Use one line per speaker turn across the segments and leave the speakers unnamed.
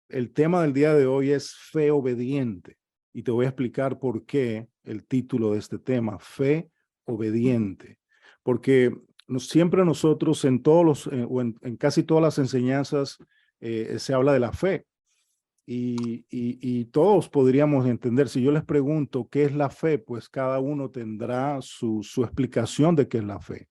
el tema del día de hoy es fe obediente. Y te voy a explicar por qué el título de este tema, fe obediente. Porque siempre nosotros en todos o en casi todas las enseñanzas se habla de la fe. Y todos podríamos entender, si yo les pregunto qué es la fe, pues cada uno tendrá su explicación de qué es la fe.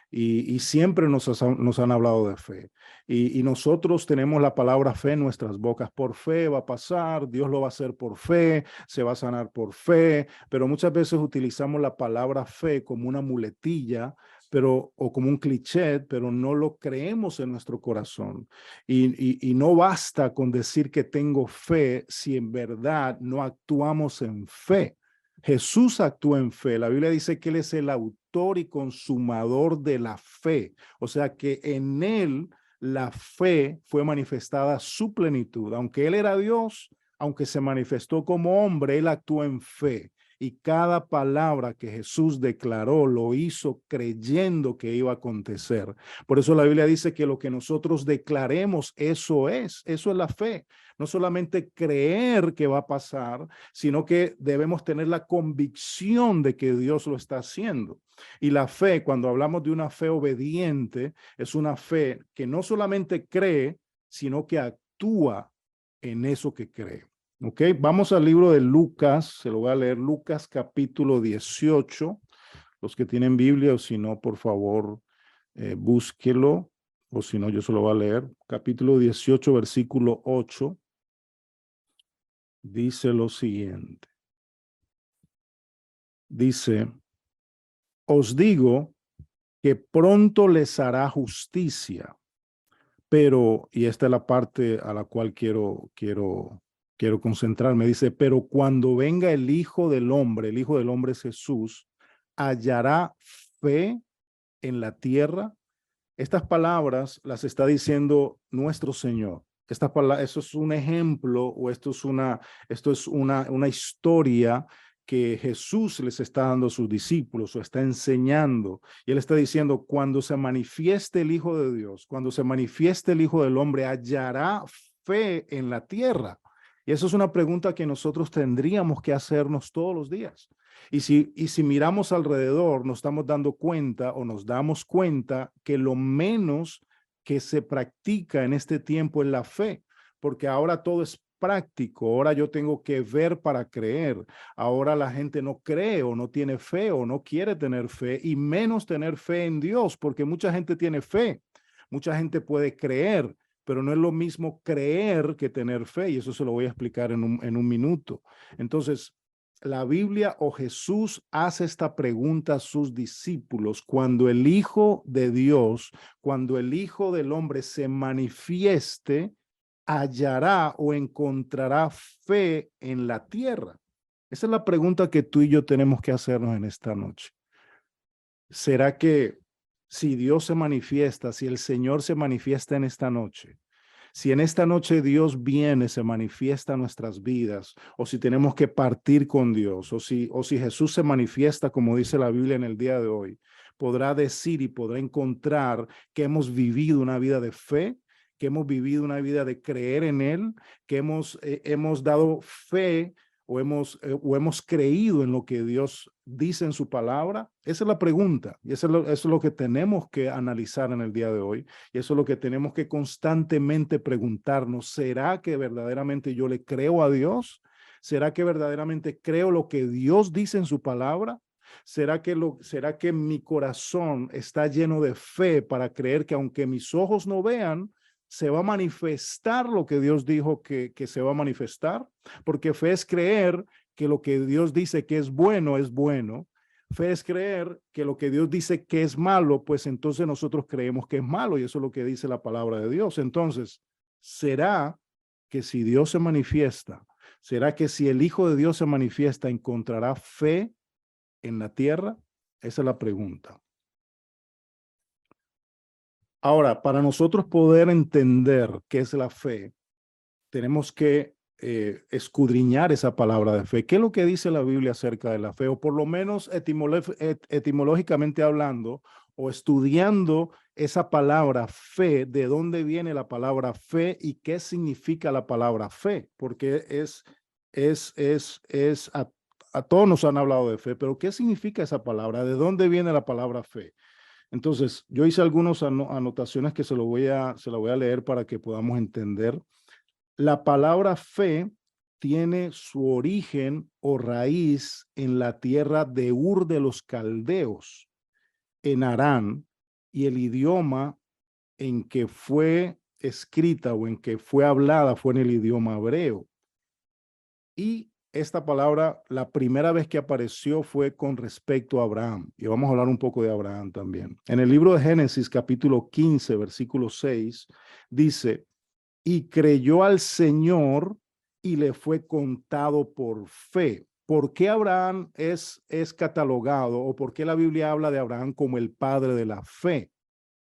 Y siempre nos han hablado de fe. Y nosotros tenemos la palabra fe en nuestras bocas. Por fe va a pasar, Dios lo va a hacer por fe, se va a sanar por fe, pero muchas veces utilizamos la palabra fe como una muletilla, o como un cliché, pero no lo creemos en nuestro corazón. Y no basta con decir que tengo fe si en verdad no actuamos en fe. Jesús actuó en fe. La Biblia dice que Él es el autor y consumador de la fe. O sea que en Él la fe fue manifestada a su plenitud. Aunque Él era Dios, aunque se manifestó como hombre, Él actuó en fe. Y cada palabra que Jesús declaró lo hizo creyendo que iba a acontecer. Por eso la Biblia dice que lo que nosotros declaremos, eso es la fe. No solamente creer que va a pasar, sino que debemos tener la convicción de que Dios lo está haciendo. Y la fe, cuando hablamos de una fe obediente, es una fe que no solamente cree, sino que actúa en eso que cree. ¿Ok? Vamos al libro de Lucas, se lo voy a leer, Lucas capítulo 18. Los que tienen Biblia, o si no, por favor, búsquelo, o si no, yo se lo voy a leer. Capítulo 18, versículo 8. Dice lo siguiente. Dice, os digo que pronto les hará justicia, pero, y esta es la parte a la cual quiero concentrarme, dice, pero cuando venga el Hijo del Hombre es Jesús, hallará fe en la tierra. Estas palabras las está diciendo nuestro Señor. Eso es un ejemplo o esto es una historia que Jesús les está dando a sus discípulos o está enseñando. Y Él está diciendo, cuando se manifieste el Hijo de Dios, cuando se manifieste el Hijo del Hombre, hallará fe en la tierra. Y eso es una pregunta que nosotros tendríamos que hacernos todos los días. Y si miramos alrededor, nos estamos dando cuenta o nos damos cuenta que lo menos que se practica en este tiempo es la fe, porque ahora todo es práctico, ahora yo tengo que ver para creer, ahora la gente no cree o no tiene fe o no quiere tener fe y menos tener fe en Dios, porque mucha gente tiene fe, mucha gente puede creer, pero no es lo mismo creer que tener fe y eso se lo voy a explicar en un minuto. Entonces, la Biblia o Jesús hace esta pregunta a sus discípulos cuando el Hijo de Dios, cuando el Hijo del Hombre se manifieste, hallará o encontrará fe en la tierra. Esa es la pregunta que tú y yo tenemos que hacernos en esta noche. ¿Será que si Dios se manifiesta, si el Señor se manifiesta en esta noche, si en esta noche Dios viene, se manifiesta en nuestras vidas, o si tenemos que partir con Dios, o si Jesús se manifiesta, como dice la Biblia en el día de hoy, podrá decir y podrá encontrar que hemos vivido una vida de fe, que hemos vivido una vida de creer en Él, que hemos dado fe o hemos creído en lo que Dios dice en su palabra. Esa es la pregunta y eso es lo que tenemos que analizar en el día de hoy. Y eso es lo que tenemos que constantemente preguntarnos. ¿Será que verdaderamente yo le creo a Dios? ¿Será que verdaderamente creo lo que Dios dice en su palabra? ¿Será que mi corazón está lleno de fe para creer que aunque mis ojos no vean, se va a manifestar lo que Dios dijo que se va a manifestar? Porque fe es creer que lo que Dios dice que es bueno. Fe es creer que lo que Dios dice que es malo, pues entonces nosotros creemos que es malo y eso es lo que dice la palabra de Dios. Entonces, ¿será que si Dios se manifiesta, será que si el Hijo de Dios se manifiesta, encontrará fe en la tierra? Esa es la pregunta. Ahora, para nosotros poder entender qué es la fe, tenemos que escudriñar esa palabra de fe. ¿Qué es lo que dice la Biblia acerca de la fe? O por lo menos etimológicamente hablando, o estudiando esa palabra fe, de dónde viene la palabra fe y qué significa la palabra fe, porque a todos nos han hablado de fe, pero ¿qué significa esa palabra? ¿De dónde viene la palabra fe? Entonces, yo hice algunas anotaciones que se la voy a leer para que podamos entender. La palabra fe tiene su origen o raíz en la tierra de Ur de los Caldeos, en Harán, y el idioma en que fue escrita o en que fue hablada fue en el idioma hebreo. Y esta palabra, la primera vez que apareció fue con respecto a Abraham. Y vamos a hablar un poco de Abraham también. En el libro de Génesis, capítulo 15, versículo 6, dice, y creyó al Señor y le fue contado por fe. ¿Por qué Abraham es catalogado o por qué la Biblia habla de Abraham como el padre de la fe?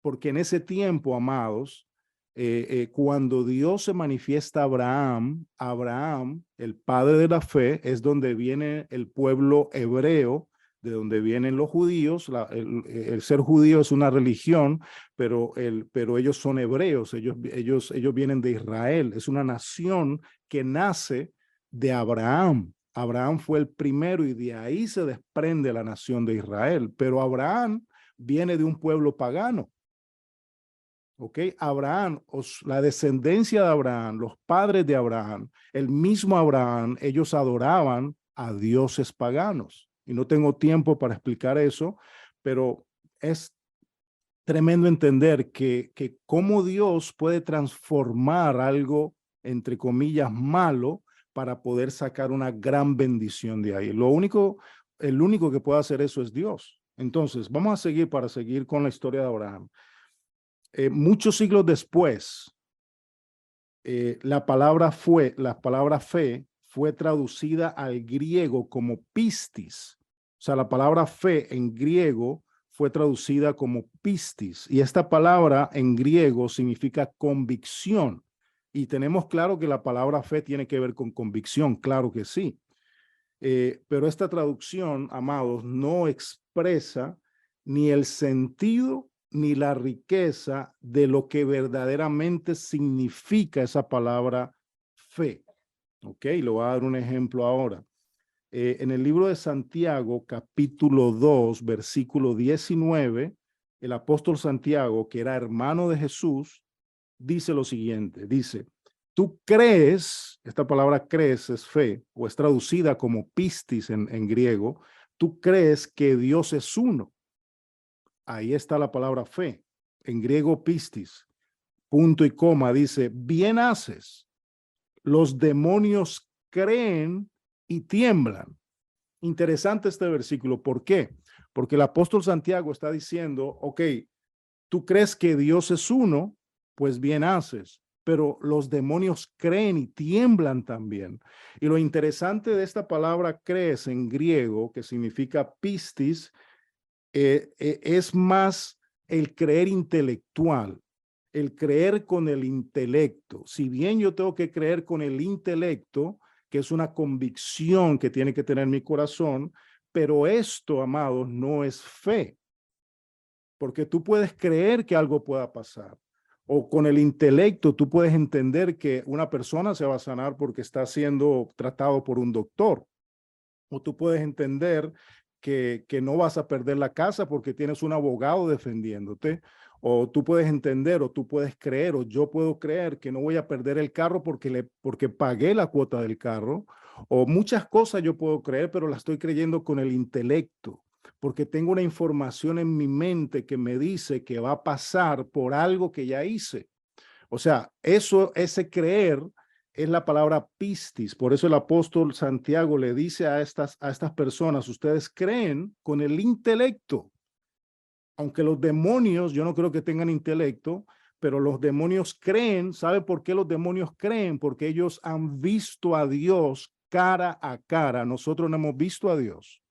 Porque en ese tiempo, amados, cuando Dios se manifiesta a Abraham, el padre de la fe, es donde viene el pueblo hebreo, de donde vienen los judíos. El ser judío es una religión, pero ellos son hebreos, ellos vienen de Israel, es una nación que nace de Abraham. Abraham fue el primero y de ahí se desprende la nación de Israel, pero Abraham viene de un pueblo pagano. ¿Ok? Abraham, la descendencia de Abraham, los padres de Abraham, el mismo Abraham, ellos adoraban a dioses paganos. Y no tengo tiempo para explicar eso, pero es tremendo entender que cómo Dios puede transformar algo, entre comillas, malo para poder sacar una gran bendición de ahí. El único que puede hacer eso es Dios. Entonces, vamos a seguir para seguir con la historia de Abraham. Muchos siglos después, la palabra fe fue traducida al griego como pistis. O sea, la palabra fe en griego fue traducida como pistis. Y esta palabra en griego significa convicción. Y tenemos claro que la palabra fe tiene que ver con convicción, claro que sí. Pero esta traducción, amados, no expresa ni el sentido ni la riqueza de lo que verdaderamente significa esa palabra fe. Ok, le voy a dar un ejemplo ahora. En el libro de Santiago, capítulo 2, versículo 19, el apóstol Santiago, que era hermano de Jesús, dice lo siguiente, dice, tú crees, esta palabra crees es fe, o es traducida como pistis en griego, tú crees que Dios es uno. Ahí está la palabra fe, en griego pistis, punto y coma, dice, bien haces, los demonios creen y tiemblan. Interesante este versículo, ¿por qué? Porque el apóstol Santiago está diciendo, ok, tú crees que Dios es uno, pues bien haces, pero los demonios creen y tiemblan también. Y lo interesante de esta palabra crees en griego, que significa pistis, es más el creer intelectual, el creer con el intelecto. Si bien yo tengo que creer con el intelecto, que es una convicción que tiene que tener mi corazón, pero esto, amados, no es fe. Porque tú puedes creer que algo pueda pasar. O con el intelecto tú puedes entender que una persona se va a sanar porque está siendo tratado por un doctor. O tú puedes entender que no vas a perder la casa porque tienes un abogado defendiéndote. O tú puedes entender, o tú puedes creer, o yo puedo creer que no voy a perder el carro porque pagué la cuota del carro. O muchas cosas yo puedo creer, pero las estoy creyendo con el intelecto, porque tengo una información en mi mente que me dice que va a pasar por algo que ya hice. O sea, ese creer es la palabra pistis. Por eso el apóstol Santiago le dice a estas personas, ustedes creen con el intelecto. Aunque los demonios, yo no creo que tengan intelecto, pero los demonios creen. ¿Sabe por qué los demonios creen? Porque ellos han visto a Dios cara a cara. Nosotros no hemos visto a Dios.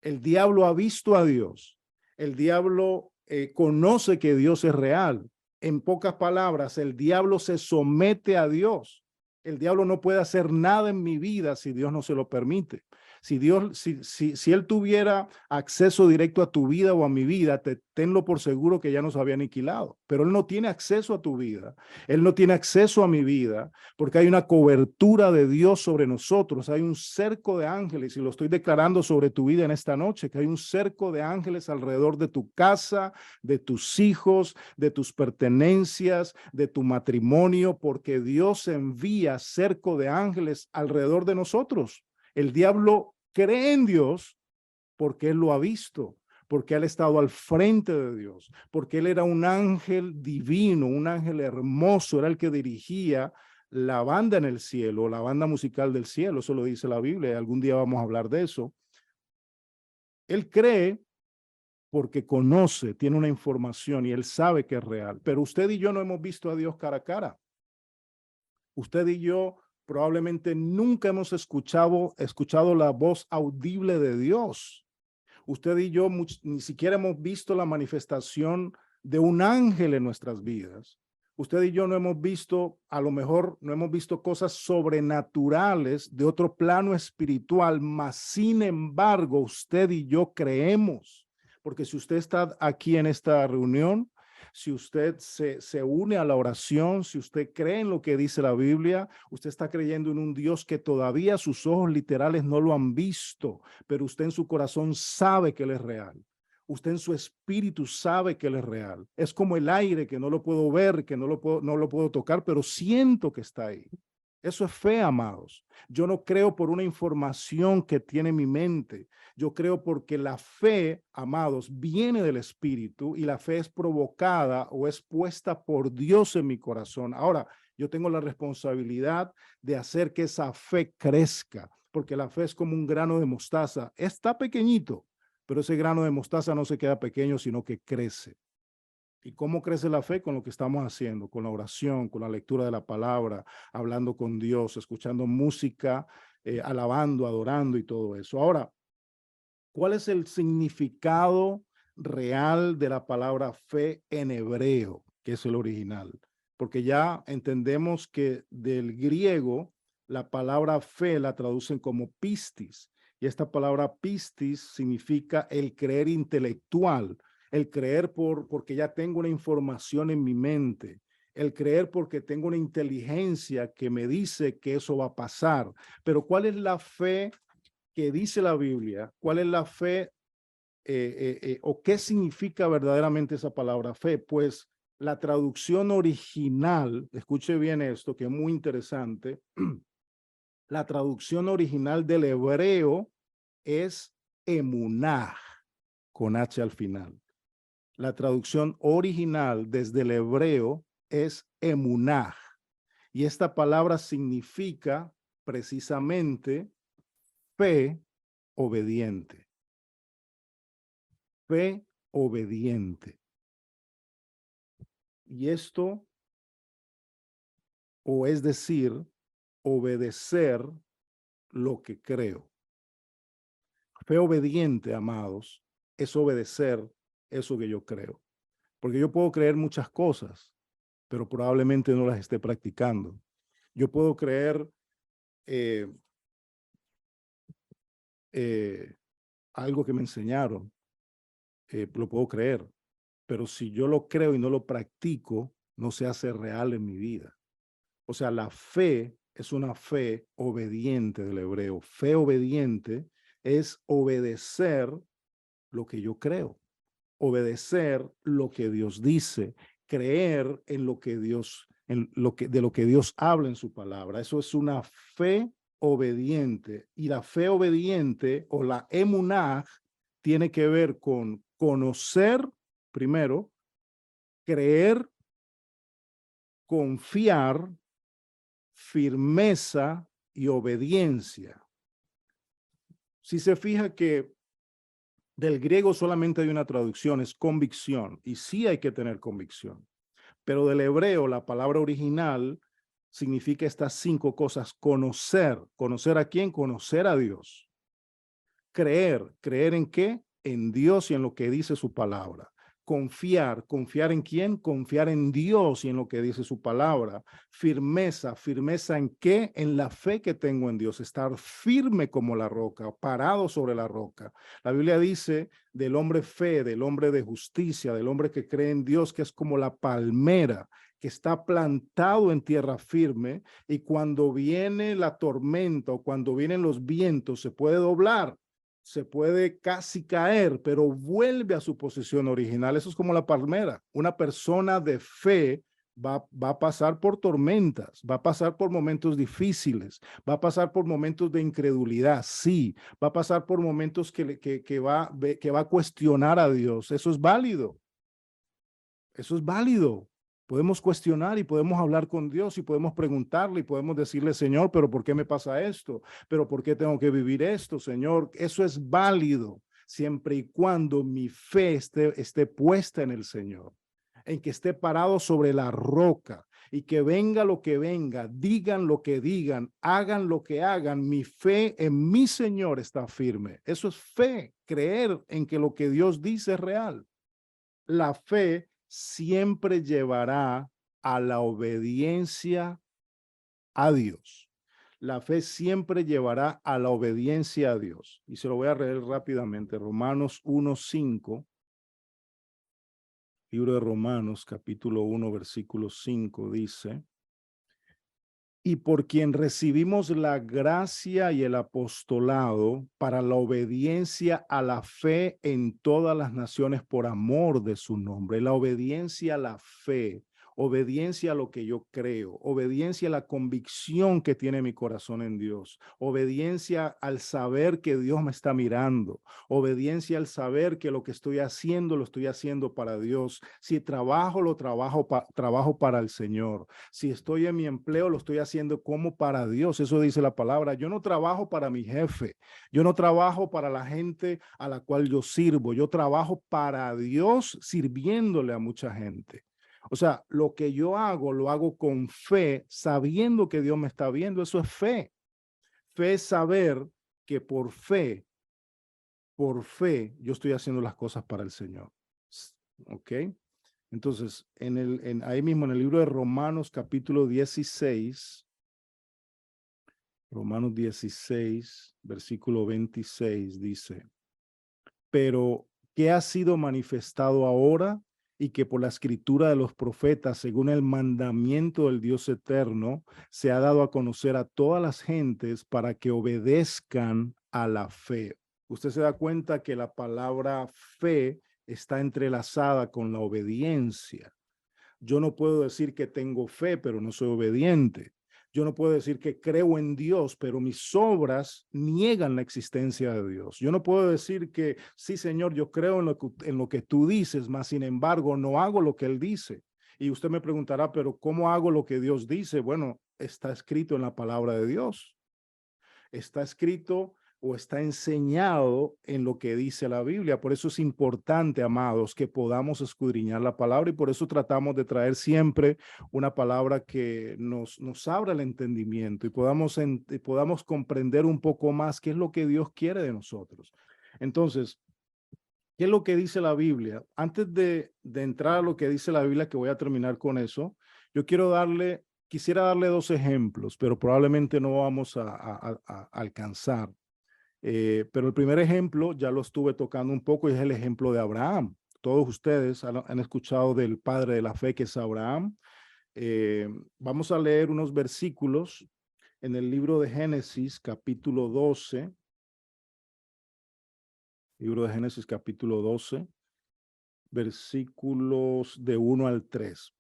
El diablo ha visto a Dios. El diablo conoce que Dios es real. En pocas palabras, el diablo se somete a Dios. El diablo no puede hacer nada en mi vida si Dios no se lo permite. Si Él tuviera acceso directo a tu vida o a mi vida, tenlo por seguro que ya nos había aniquilado. Pero Él no tiene acceso a tu vida. Él no tiene acceso a mi vida porque hay una cobertura de Dios sobre nosotros. Hay un cerco de ángeles y lo estoy declarando sobre tu vida en esta noche, que hay un cerco de ángeles alrededor de tu casa, de tus hijos, de tus pertenencias, de tu matrimonio, porque Dios envía cerco de ángeles alrededor de nosotros. El diablo cree en Dios porque él lo ha visto, porque él ha estado al frente de Dios, porque él era un ángel divino, un ángel hermoso, era el que dirigía la banda en el cielo, la banda musical del cielo, eso lo dice la Biblia, algún día vamos a hablar de eso. Él cree porque conoce, tiene una información y él sabe que es real, pero usted y yo no hemos visto a Dios cara a cara. Usted y yo probablemente nunca hemos escuchado la voz audible de Dios. Usted y yo ni siquiera hemos visto la manifestación de un ángel en nuestras vidas. Usted y yo no hemos visto, a lo mejor no hemos visto cosas sobrenaturales de otro plano espiritual, mas sin embargo usted y yo creemos. Porque si usted está aquí en esta reunión, si usted se une a la oración, si usted cree en lo que dice la Biblia, usted está creyendo en un Dios que todavía sus ojos literales no lo han visto, pero usted en su corazón sabe que Él es real. Usted en su espíritu sabe que Él es real. Es como el aire que no lo puedo ver, que no lo puedo tocar, pero siento que está ahí. Eso es fe, amados. Yo no creo por una información que tiene mi mente. Yo creo porque la fe, amados, viene del Espíritu y la fe es provocada o es puesta por Dios en mi corazón. Ahora, yo tengo la responsabilidad de hacer que esa fe crezca, porque la fe es como un grano de mostaza. Está pequeñito, pero ese grano de mostaza no se queda pequeño, sino que crece. ¿Y cómo crece la fe? Con lo que estamos haciendo, con la oración, con la lectura de la palabra, hablando con Dios, escuchando música, alabando, adorando y todo eso. Ahora, ¿cuál es el significado real de la palabra fe en hebreo, que es el original? Porque ya entendemos que del griego la palabra fe la traducen como pistis, y esta palabra pistis significa el creer intelectual, el creer porque ya tengo una información en mi mente, el creer porque tengo una inteligencia que me dice que eso va a pasar. Pero ¿cuál es la fe que dice la Biblia? ¿Cuál es la fe o qué significa verdaderamente esa palabra fe? Pues la traducción original, escuche bien esto, que es muy interesante, la traducción original del hebreo es emunah, con H al final. La traducción original desde el hebreo es emunah. Y esta palabra significa precisamente fe obediente. Fe obediente. Y esto, o es decir, obedecer lo que creo. Fe obediente, amados, es obedecer eso que yo creo. Porque yo puedo creer muchas cosas, pero probablemente no las esté practicando. Yo puedo creer algo que me enseñaron, lo puedo creer, pero si yo lo creo y no lo practico, no se hace real en mi vida. O sea, la fe es una fe obediente del hebreo. Fe obediente es obedecer lo que yo creo, obedecer lo que Dios dice, creer en lo que Dios, de lo que Dios habla en su palabra. Eso es una fe obediente. Y la fe obediente o la emunah tiene que ver con conocer primero, creer, confiar, firmeza y obediencia. Si se fija que del griego solamente hay una traducción, es convicción, y sí hay que tener convicción. Pero del hebreo, la palabra original significa estas 5 cosas: conocer. ¿Conocer a quién? Conocer a Dios. Creer. ¿Creer en qué? En Dios y en lo que dice su palabra. confiar. ¿Confiar en quién? Confiar en Dios y en lo que dice su palabra. Firmeza. ¿Firmeza en qué? En la fe que tengo en Dios. Estar firme como la roca, parado sobre la roca. La Biblia dice del hombre fe, del hombre de justicia, del hombre que cree en Dios, que es como la palmera, que está plantado en tierra firme, y cuando viene la tormenta o cuando vienen los vientos se puede doblar, se puede casi caer, pero vuelve a su posición original. Eso es como la palmera. Una persona de fe va a pasar por tormentas, va a pasar por momentos difíciles, va a pasar por momentos de incredulidad, sí, va a pasar por momentos que va a cuestionar a Dios. Eso es válido. Eso es válido. Podemos cuestionar y podemos hablar con Dios y podemos preguntarle y podemos decirle, Señor, pero ¿por qué me pasa esto? ¿Pero por qué tengo que vivir esto, Señor? Eso es válido siempre y cuando mi fe esté puesta en el Señor, en que esté parado sobre la roca y que venga lo que venga, digan lo que digan, hagan lo que hagan, mi fe en mi Señor está firme. Eso es fe, creer en que lo que Dios dice es real. La fe siempre llevará a la obediencia a Dios. La fe siempre llevará a la obediencia a Dios. Y se lo voy a leer rápidamente. Romanos 1:5. Libro de Romanos, capítulo 1, versículo 5, dice: y por quien recibimos la gracia y el apostolado para la obediencia a la fe en todas las naciones por amor de su nombre. La obediencia a la fe, obediencia a lo que yo creo, obediencia a la convicción que tiene mi corazón en Dios, obediencia al saber que Dios me está mirando, obediencia al saber que lo que estoy haciendo lo estoy haciendo para Dios. Si trabajo, trabajo para el Señor. Si estoy en mi empleo, lo estoy haciendo como para Dios. Eso dice la palabra. Yo no trabajo para mi jefe. Yo no trabajo para la gente a la cual yo sirvo. Yo trabajo para Dios sirviéndole a mucha gente. O sea, lo que yo hago, lo hago con fe, sabiendo que Dios me está viendo. Eso es fe. Fe es saber que por fe, yo estoy haciendo las cosas para el Señor. ¿Ok? Entonces, ahí mismo en el libro de Romanos, capítulo 16, Romanos 16, versículo 26, dice: pero que ha sido manifestado ahora y que por la escritura de los profetas, según el mandamiento del Dios eterno, se ha dado a conocer a todas las gentes para que obedezcan a la fe. Usted se da cuenta que la palabra fe está entrelazada con la obediencia. Yo no puedo decir que tengo fe, pero no soy obediente. Yo no puedo decir que creo en Dios, pero mis obras niegan la existencia de Dios. Yo no puedo decir que, sí, Señor, yo creo en lo que tú dices, mas sin embargo no hago lo que Él dice. Y usted me preguntará, pero ¿cómo hago lo que Dios dice? Bueno, está escrito en la palabra de Dios. Está escrito o está enseñado en lo que dice la Biblia. Por eso es importante, amados, que podamos escudriñar la palabra, y por eso tratamos de traer siempre una palabra que nos abra el entendimiento y podamos comprender un poco más qué es lo que Dios quiere de nosotros. Entonces, ¿qué es lo que dice la Biblia? Antes de entrar a lo que dice la Biblia, que voy a terminar con eso, yo quisiera darle dos ejemplos, pero probablemente no vamos a alcanzar. Pero el primer ejemplo ya lo estuve tocando un poco, y es el ejemplo de Abraham. Todos ustedes han escuchado del padre de la fe, que es Abraham. Vamos a leer unos versículos en el libro de Génesis, capítulo 12. Libro de Génesis, capítulo 12, versículos de 1 al 3.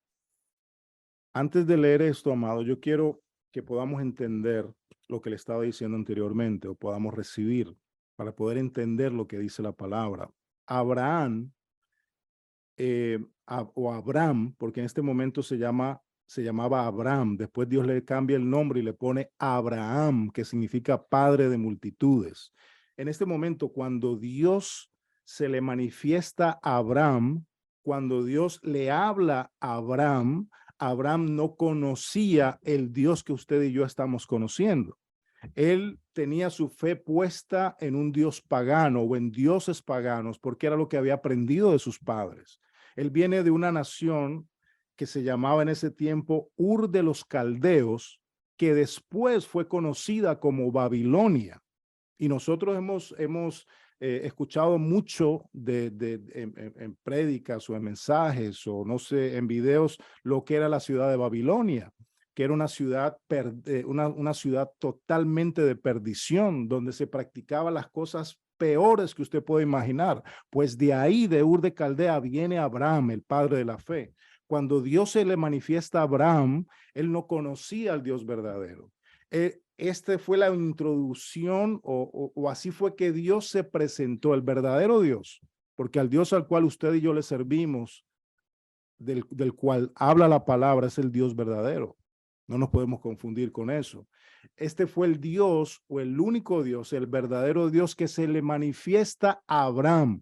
Antes de leer esto, amado, yo quiero que podamos entender lo que le estaba diciendo anteriormente, o podamos recibir, para poder entender lo que dice la palabra. Abraham, o Abram, porque en este momento se llamaba Abram. Después Dios le cambia el nombre y le pone Abraham, que significa padre de multitudes. En este momento, cuando Dios se le manifiesta a Abram, cuando Dios le habla a Abram, Abraham no conocía el Dios que usted y yo estamos conociendo. Él tenía su fe puesta en un Dios pagano o en dioses paganos, porque era lo que había aprendido de sus padres. Él viene de una nación que se llamaba en ese tiempo Ur de los Caldeos, que después fue conocida como Babilonia. Y nosotros hemos escuchado mucho en prédicas o en mensajes o no sé, en videos, lo que era la ciudad de Babilonia, que era una ciudad totalmente de perdición, donde se practicaban las cosas peores que usted puede imaginar. Pues de ahí, de Ur de Caldea, viene Abraham, el padre de la fe. Cuando Dios se le manifiesta a Abraham, él no conocía al Dios verdadero. Este fue la introducción o así fue que Dios se presentó, el verdadero Dios, porque al Dios al cual usted y yo le servimos, del cual habla la palabra, es el Dios verdadero. No nos podemos confundir con eso. Este fue el Dios o el único Dios, el verdadero Dios que se le manifiesta a Abraham.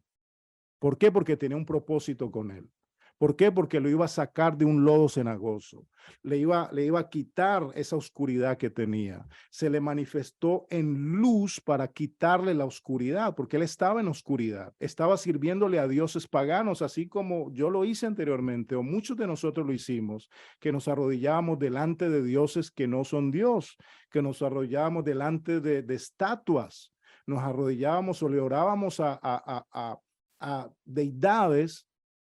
¿Por qué? Porque tenía un propósito con él. ¿Por qué? Porque lo iba a sacar de un lodo cenagoso. Le iba a quitar esa oscuridad que tenía. Se le manifestó en luz para quitarle la oscuridad, porque él estaba en oscuridad. Estaba sirviéndole a dioses paganos, así como yo lo hice anteriormente, o muchos de nosotros lo hicimos, que nos arrodillábamos delante de dioses que no son Dios, que nos arrodillábamos delante de estatuas, nos arrodillábamos o le orábamos a deidades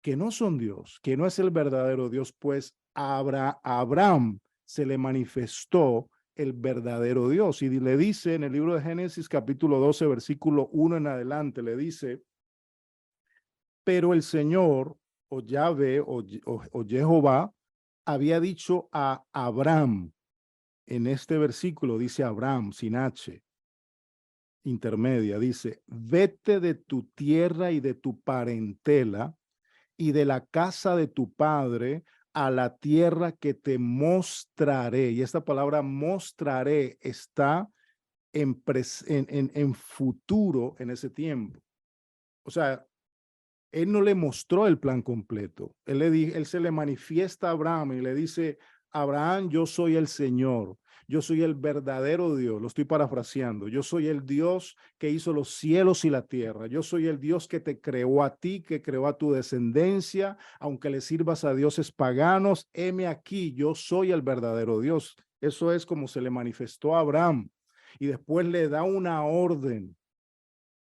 que no son Dios, que no es el verdadero Dios, pues a Abraham se le manifestó el verdadero Dios. Y le dice en el libro de Génesis capítulo 12, versículo 1 en adelante, le dice, pero el Señor, o Yahvé, o Jehová, había dicho a Abraham, en este versículo dice Abraham, sin H, intermedia, dice, vete de tu tierra y de tu parentela y de la casa de tu padre a la tierra que te mostraré. Y esta palabra mostraré está en futuro en ese tiempo. O sea, él no le mostró el plan completo. Él se le manifiesta a Abraham y le dice, Abraham, yo soy el Señor. Yo soy el verdadero Dios, lo estoy parafraseando. Yo soy el Dios que hizo los cielos y la tierra. Yo soy el Dios que te creó a ti, que creó a tu descendencia, aunque le sirvas a dioses paganos. Heme aquí, yo soy el verdadero Dios. Eso es como se le manifestó a Abraham. Y después le da una orden.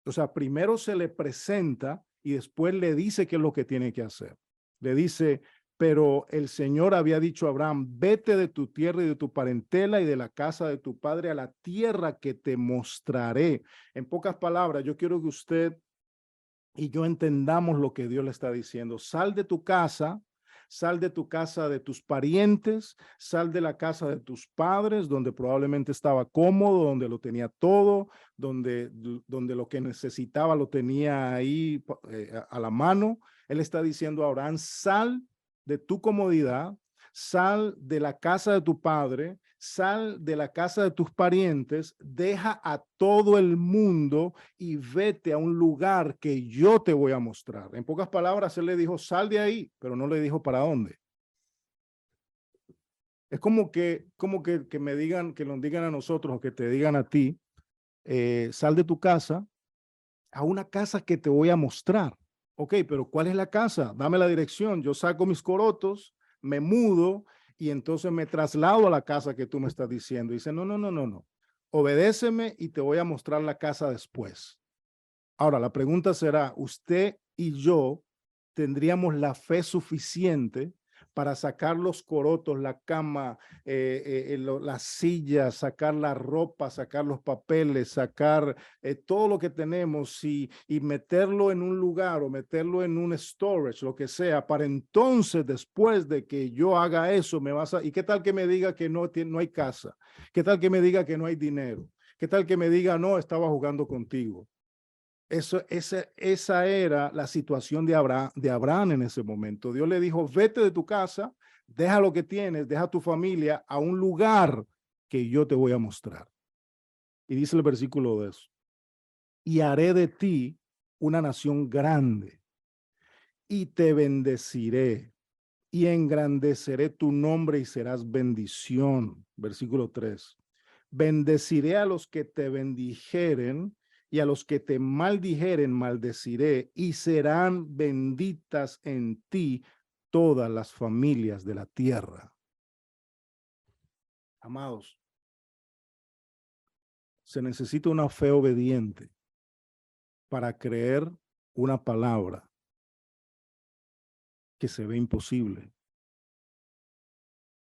O sea, primero se le presenta y después le dice qué es lo que tiene que hacer. Le dice, pero el Señor había dicho a Abraham, vete de tu tierra y de tu parentela y de la casa de tu padre a la tierra que te mostraré. En pocas palabras, yo quiero que usted y yo entendamos lo que Dios le está diciendo. Sal de tu casa, sal de tu casa de tus parientes, sal de la casa de tus padres, donde probablemente estaba cómodo, donde lo tenía todo, donde lo que necesitaba lo tenía ahí a la mano. Él está diciendo a Abraham, sal de tu comodidad, sal de la casa de tu padre, sal de la casa de tus parientes, deja a todo el mundo y vete a un lugar que yo te voy a mostrar. En pocas palabras, él le dijo, sal de ahí, pero no le dijo para dónde. Es como que me digan, que nos digan a nosotros o que te digan a ti, sal de tu casa a una casa que te voy a mostrar. Ok, pero ¿cuál es la casa? Dame la dirección. Yo saco mis corotos, me mudo y entonces me traslado a la casa que tú me estás diciendo. Dice, no, no, no, no, no. Obedéceme y te voy a mostrar la casa después. Ahora, la pregunta será, ¿usted y yo tendríamos la fe suficiente para sacar los corotos, la cama, las sillas, sacar la ropa, sacar los papeles, sacar todo lo que tenemos y meterlo en un lugar o meterlo en un storage, lo que sea, para entonces, después de que yo haga eso, me vas a... ¿Y qué tal que me diga que no hay casa? ¿Qué tal que me diga que no hay dinero? ¿Qué tal que me diga, no, estaba jugando contigo? Esa era la situación de Abraham en ese momento. Dios le dijo, vete de tu casa, deja lo que tienes, deja tu familia a un lugar que yo te voy a mostrar. Y dice el versículo 2, y haré de ti una nación grande y te bendeciré y engrandeceré tu nombre y serás bendición. Versículo 3, bendeciré a los que te bendijeren y a los que te maldijeren maldeciré, y serán benditas en ti todas las familias de la tierra. Amados, se necesita una fe obediente para creer una palabra que se ve imposible.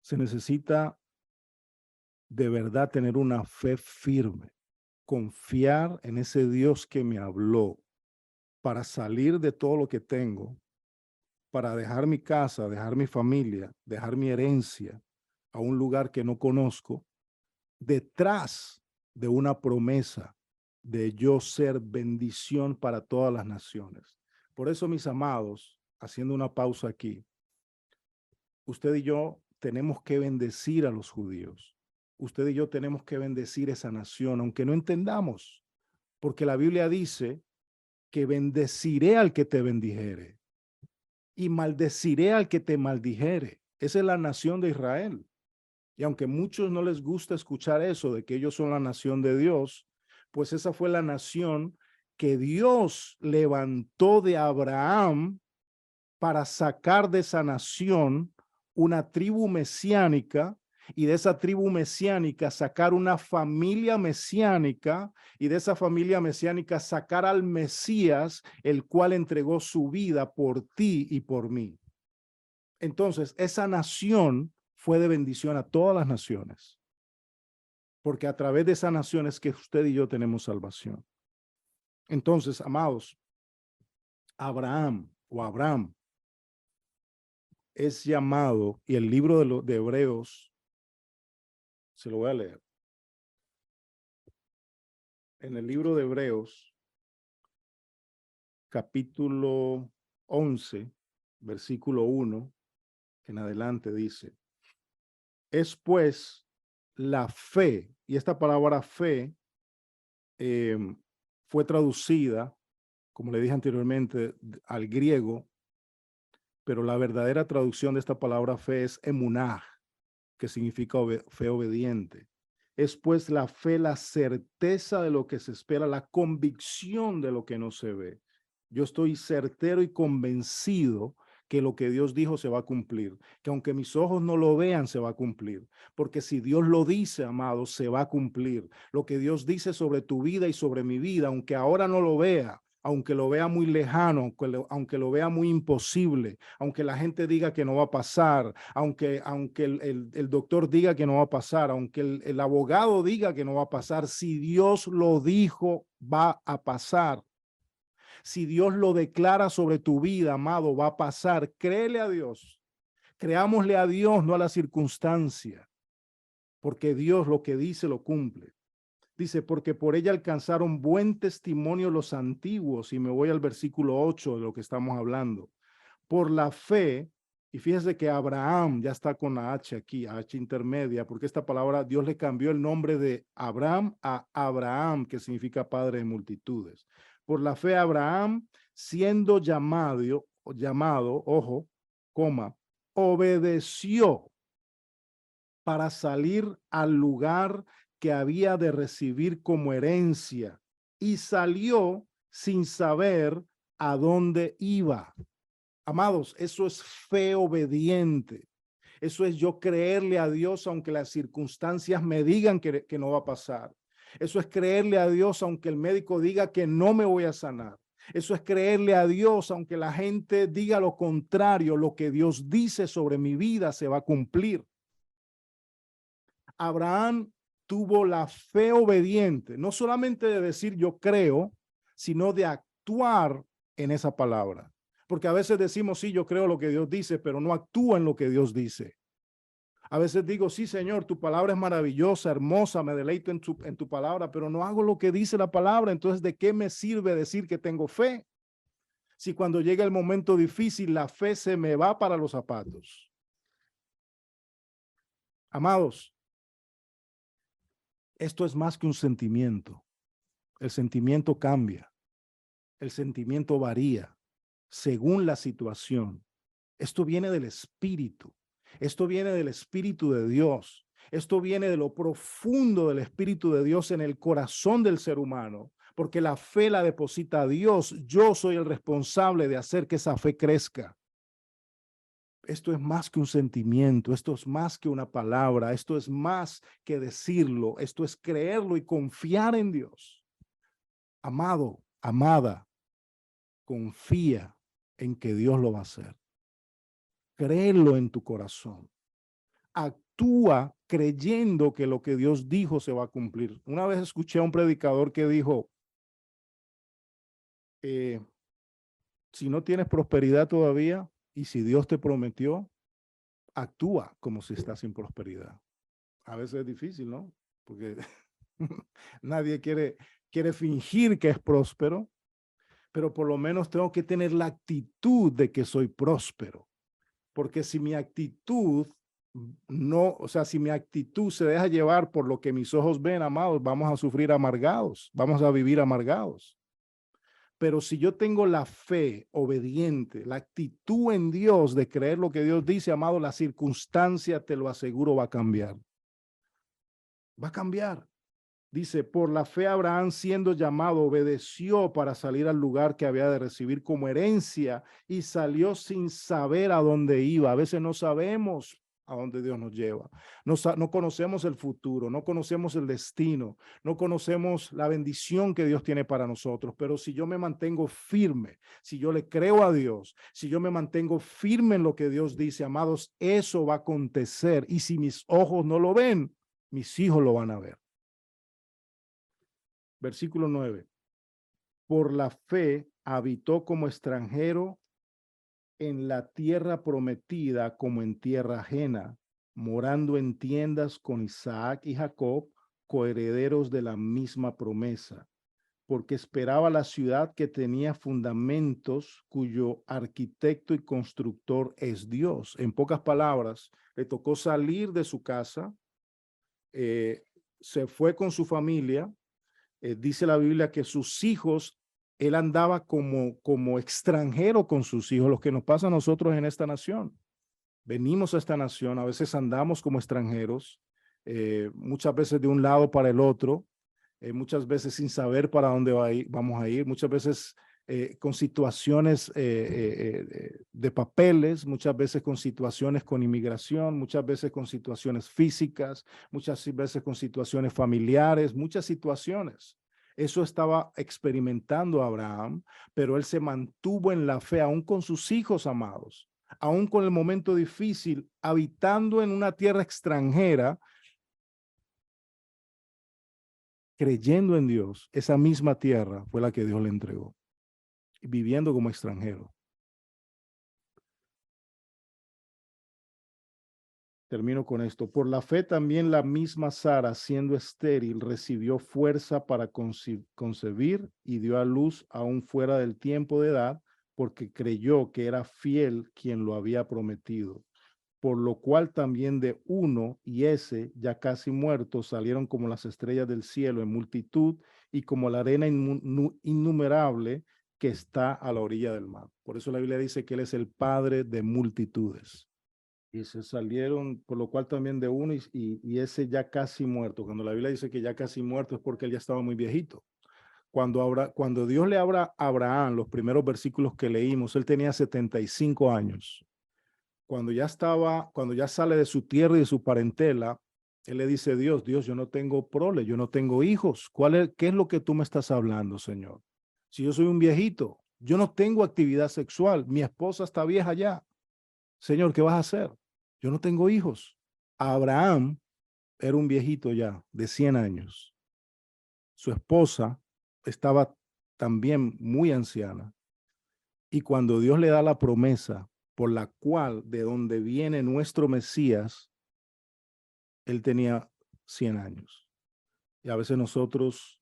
Se necesita de verdad tener una fe firme, confiar en ese Dios que me habló para salir de todo lo que tengo, para dejar mi casa, dejar mi familia, dejar mi herencia a un lugar que no conozco, detrás de una promesa de yo ser bendición para todas las naciones. Por eso, mis amados, haciendo una pausa aquí, usted y yo tenemos que bendecir a los judíos. Usted y yo tenemos que bendecir esa nación, aunque no entendamos, porque la Biblia dice que bendeciré al que te bendijere y maldeciré al que te maldijere. Esa es la nación de Israel. Y aunque a muchos no les gusta escuchar eso, de que ellos son la nación de Dios, pues esa fue la nación que Dios levantó de Abraham para sacar de esa nación una tribu mesiánica, y de esa tribu mesiánica sacar una familia mesiánica, y de esa familia mesiánica sacar al Mesías, el cual entregó su vida por ti y por mí. Entonces, esa nación fue de bendición a todas las naciones, porque a través de esa nación es que usted y yo tenemos salvación. Entonces, amados, Abraham es llamado, y el libro de Hebreos, se lo voy a leer. En el libro de Hebreos, capítulo 11, versículo 1 en adelante dice, es pues la fe, y esta palabra fe fue traducida, como le dije anteriormente, al griego, pero la verdadera traducción de esta palabra fe es emunah, que significa fe obediente. Es pues la fe, la certeza de lo que se espera, la convicción de lo que no se ve. Yo estoy certero y convencido que lo que Dios dijo se va a cumplir, que aunque mis ojos no lo vean, se va a cumplir. Porque si Dios lo dice, amado, se va a cumplir. Lo que Dios dice sobre tu vida y sobre mi vida, aunque ahora no lo vea, aunque lo vea muy lejano, aunque lo vea muy imposible, aunque la gente diga que no va a pasar, aunque el doctor diga que no va a pasar, aunque el abogado diga que no va a pasar, si Dios lo dijo, va a pasar. Si Dios lo declara sobre tu vida, amado, va a pasar. Créele a Dios. Creámosle a Dios, no a la circunstancia, porque Dios lo que dice lo cumple. Dice, porque por ella alcanzaron buen testimonio los antiguos, y me voy al versículo 8 de lo que estamos hablando. Por la fe, y fíjese que Abraham ya está con la H aquí, H intermedia, porque esta palabra Dios le cambió el nombre de Abraham a Abraham, que significa padre de multitudes. Por la fe Abraham, siendo llamado, ojo, coma, obedeció para salir al lugar que había de recibir como herencia, y salió sin saber a dónde iba. Amados, eso es fe obediente. Eso es yo creerle a Dios aunque las circunstancias me digan que no va a pasar. Eso es creerle a Dios aunque el médico diga que no me voy a sanar. Eso es creerle a Dios aunque la gente diga lo contrario. Lo que Dios dice sobre mi vida se va a cumplir. Abraham tuvo la fe obediente, no solamente de decir yo creo, sino de actuar en esa palabra. Porque a veces decimos, sí, yo creo lo que Dios dice, pero no actúa en lo que Dios dice. A veces digo, sí, Señor, tu palabra es maravillosa, hermosa, me deleito en tu palabra, pero no hago lo que dice la palabra. Entonces, ¿de qué me sirve decir que tengo fe? Si cuando llega el momento difícil, la fe se me va para los zapatos. Amados, esto es más que un sentimiento. El sentimiento cambia. El sentimiento varía según la situación. Esto viene del Espíritu. Esto viene del Espíritu de Dios. Esto viene de lo profundo del Espíritu de Dios en el corazón del ser humano porque la fe la deposita a Dios. Yo soy el responsable de hacer que esa fe crezca. Esto es más que un sentimiento, esto es más que una palabra, esto es más que decirlo, esto es creerlo y confiar en Dios. Amado, amada, confía en que Dios lo va a hacer. Créelo en tu corazón. Actúa creyendo que lo que Dios dijo se va a cumplir. Una vez escuché a un predicador que dijo, si no tienes prosperidad todavía y si Dios te prometió, actúa como si estás sin prosperidad. A veces es difícil, ¿no? Porque nadie quiere fingir que es próspero, pero por lo menos tengo que tener la actitud de que soy próspero. Porque si mi actitud no, o sea, si mi actitud se deja llevar por lo que mis ojos ven, amados, vamos a sufrir amargados, vamos a vivir amargados. Pero si yo tengo la fe obediente, la actitud en Dios de creer lo que Dios dice, amado, la circunstancia, te lo aseguro, va a cambiar. Va a cambiar. Dice, por la fe Abraham siendo llamado, obedeció para salir al lugar que había de recibir como herencia y salió sin saber a dónde iba. A veces no sabemos a dónde Dios nos lleva. No conocemos el futuro, no conocemos el destino, no conocemos la bendición que Dios tiene para nosotros. Pero si yo me mantengo firme, si yo le creo a Dios, si yo me mantengo firme en lo que Dios dice, amados, eso va a acontecer. Y si mis ojos no lo ven, mis hijos lo van a ver. Versículo 9. Por la fe habitó como extranjero en la tierra prometida como en tierra ajena, morando en tiendas con Isaac y Jacob, coherederos de la misma promesa, porque esperaba la ciudad que tenía fundamentos, cuyo arquitecto y constructor es Dios. En pocas palabras, le tocó salir de su casa, se fue con su familia. Dice la Biblia que sus hijos, él andaba como extranjero con sus hijos, lo que nos pasa a nosotros en esta nación. Venimos a esta nación, a veces andamos como extranjeros, muchas veces de un lado para el otro, muchas veces sin saber para dónde vamos a ir, muchas veces con situaciones de papeles, muchas veces con situaciones con inmigración, muchas veces con situaciones físicas, muchas veces con situaciones familiares, muchas situaciones. Eso estaba experimentando Abraham, pero él se mantuvo en la fe, aún con sus hijos amados, aún con el momento difícil, habitando en una tierra extranjera, creyendo en Dios. Esa misma tierra fue la que Dios le entregó, viviendo como extranjero. Termino con esto. Por la fe también la misma Sara, siendo estéril, recibió fuerza para concebir y dio a luz aún fuera del tiempo de edad, porque creyó que era fiel quien lo había prometido. Por lo cual también de uno y ese, ya casi muerto, salieron como las estrellas del cielo en multitud y como la arena innumerable que está a la orilla del mar. Por eso la Biblia dice que él es el padre de multitudes. Y se salieron, por lo cual también de uno y ese ya casi muerto. Cuando la Biblia dice que ya casi muerto es porque él ya estaba muy viejito. Cuando Dios le habla a Abraham, los primeros versículos que leímos, él tenía 75 años. Cuando ya sale de su tierra y de su parentela, él le dice a Dios, yo no tengo prole, yo no tengo hijos. ¿Qué es lo que tú me estás hablando, Señor? Si yo soy un viejito, yo no tengo actividad sexual, mi esposa está vieja ya. Señor, ¿qué vas a hacer? Yo no tengo hijos. Abraham era un viejito ya de 100 años. Su esposa estaba también muy anciana. Y cuando Dios le da la promesa por la cual de donde viene nuestro Mesías, él tenía 100 años. Y a veces nosotros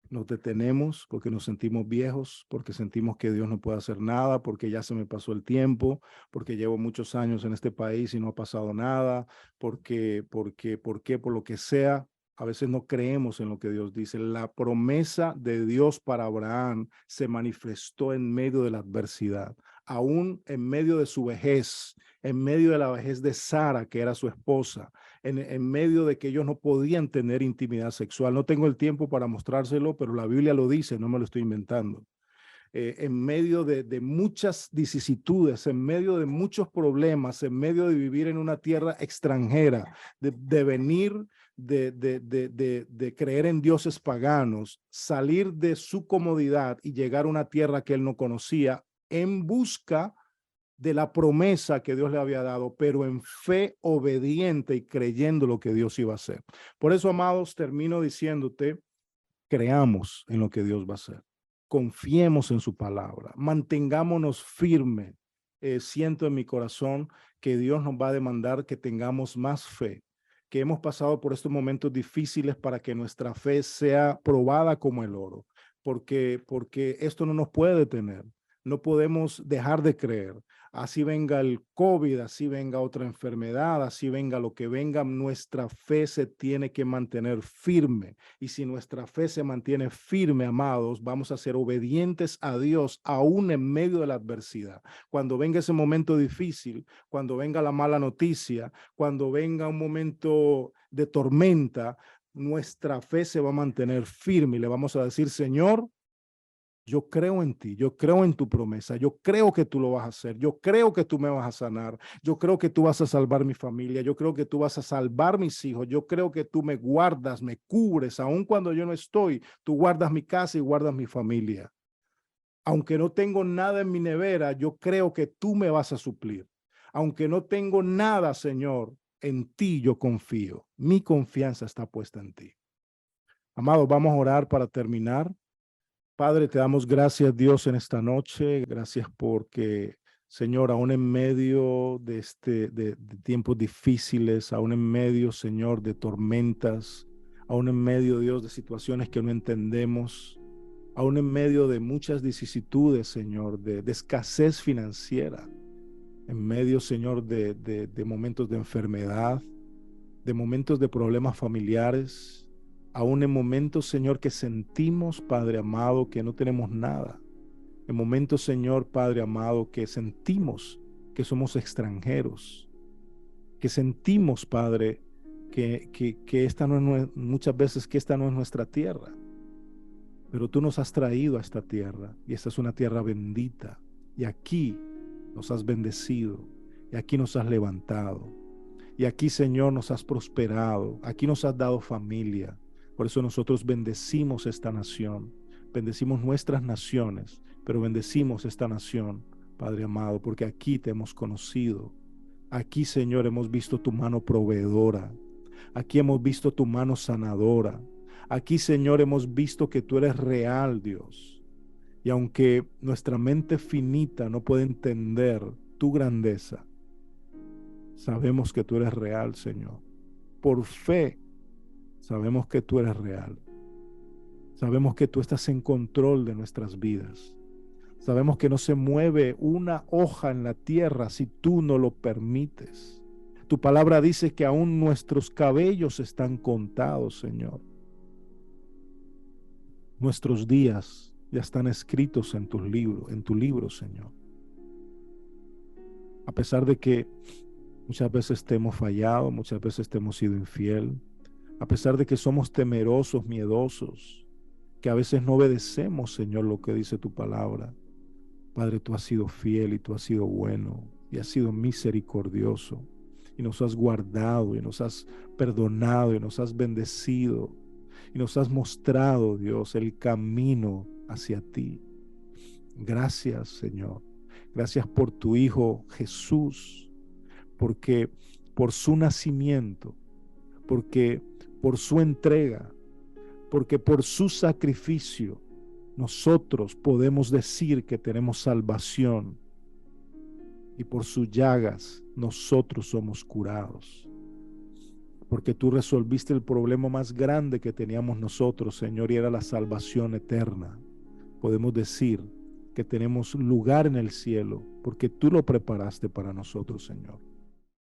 nos detenemos porque nos sentimos viejos, porque sentimos que Dios no puede hacer nada, porque ya se me pasó el tiempo, porque llevo muchos años en este país y no ha pasado nada, por lo que sea. A veces no creemos en lo que Dios dice. La promesa de Dios para Abraham se manifestó en medio de la adversidad, aún en medio de su vejez, en medio de la vejez de Sara, que era su esposa, en medio de que ellos no podían tener intimidad sexual. No tengo el tiempo para mostrárselo, pero la Biblia lo dice, no me lo estoy inventando. En medio de muchas vicisitudes, en medio de muchos problemas, en medio de vivir en una tierra extranjera, de venir, de creer en dioses paganos, salir de su comodidad y llegar a una tierra que él no conocía en busca de la promesa que Dios le había dado, pero en fe obediente y creyendo lo que Dios iba a hacer. Por eso, amados, termino diciéndote, creamos en lo que Dios va a hacer. Confiemos en su palabra, mantengámonos firmes. Siento en mi corazón que Dios nos va a demandar que tengamos más fe, que hemos pasado por estos momentos difíciles para que nuestra fe sea probada como el oro, porque esto no nos puede detener. No podemos dejar de creer. Así venga el COVID, así venga otra enfermedad, así venga lo que venga, nuestra fe se tiene que mantener firme. Y si nuestra fe se mantiene firme, amados, vamos a ser obedientes a Dios aún en medio de la adversidad. Cuando venga ese momento difícil, cuando venga la mala noticia, cuando venga un momento de tormenta, nuestra fe se va a mantener firme y le vamos a decir, Señor, yo creo en ti, yo creo en tu promesa, yo creo que tú lo vas a hacer, yo creo que tú me vas a sanar, yo creo que tú vas a salvar mi familia, yo creo que tú vas a salvar mis hijos, yo creo que tú me guardas, me cubres, aun cuando yo no estoy, tú guardas mi casa y guardas mi familia. Aunque no tengo nada en mi nevera, yo creo que tú me vas a suplir. Aunque no tengo nada, Señor, en ti yo confío. Mi confianza está puesta en ti. Amado, vamos a orar para terminar. Padre, te damos gracias, Dios, en esta noche. Gracias porque, Señor, aún en medio de tiempos difíciles, aún en medio, Señor, de tormentas, aún en medio, Dios, de situaciones que no entendemos, aún en medio de muchas vicisitudes, Señor, de escasez financiera, en medio, Señor, de momentos de enfermedad, de momentos de problemas familiares, aún en momentos, Señor, que sentimos, Padre amado, que no tenemos nada. En momentos, Señor, Padre amado, que sentimos que somos extranjeros, que sentimos, Padre, que esta no es, muchas veces que esta no es nuestra tierra. Pero tú nos has traído a esta tierra y esta es una tierra bendita. Y aquí nos has bendecido y aquí nos has levantado. Y aquí, Señor, nos has prosperado. Aquí nos has dado familia. Por eso nosotros bendecimos esta nación, bendecimos nuestras naciones, pero bendecimos esta nación, Padre amado, porque aquí te hemos conocido. Aquí, Señor, hemos visto tu mano proveedora. Aquí hemos visto tu mano sanadora. Aquí, Señor, hemos visto que tú eres real, Dios. Y aunque nuestra mente finita no puede entender tu grandeza, sabemos que tú eres real, Señor. Por fe, sabemos que tú eres real. Sabemos que tú estás en control de nuestras vidas. Sabemos que no se mueve una hoja en la tierra si tú no lo permites. Tu palabra dice que aún nuestros cabellos están contados, Señor. Nuestros días ya están escritos en tu libro, Señor. A pesar de que muchas veces te hemos fallado, muchas veces te hemos sido infiel, a pesar de que somos temerosos, miedosos, que a veces no obedecemos, Señor, lo que dice tu palabra. Padre, tú has sido fiel y tú has sido bueno y has sido misericordioso y nos has guardado y nos has perdonado y nos has bendecido y nos has mostrado, Dios, el camino hacia ti. Gracias, Señor. Gracias por tu Hijo Jesús, porque por su nacimiento, porque por su entrega, porque por su sacrificio, nosotros podemos decir que tenemos salvación y por sus llagas nosotros somos curados. Porque tú resolviste el problema más grande que teníamos nosotros, Señor, y era la salvación eterna. Podemos decir que tenemos lugar en el cielo porque tú lo preparaste para nosotros, Señor.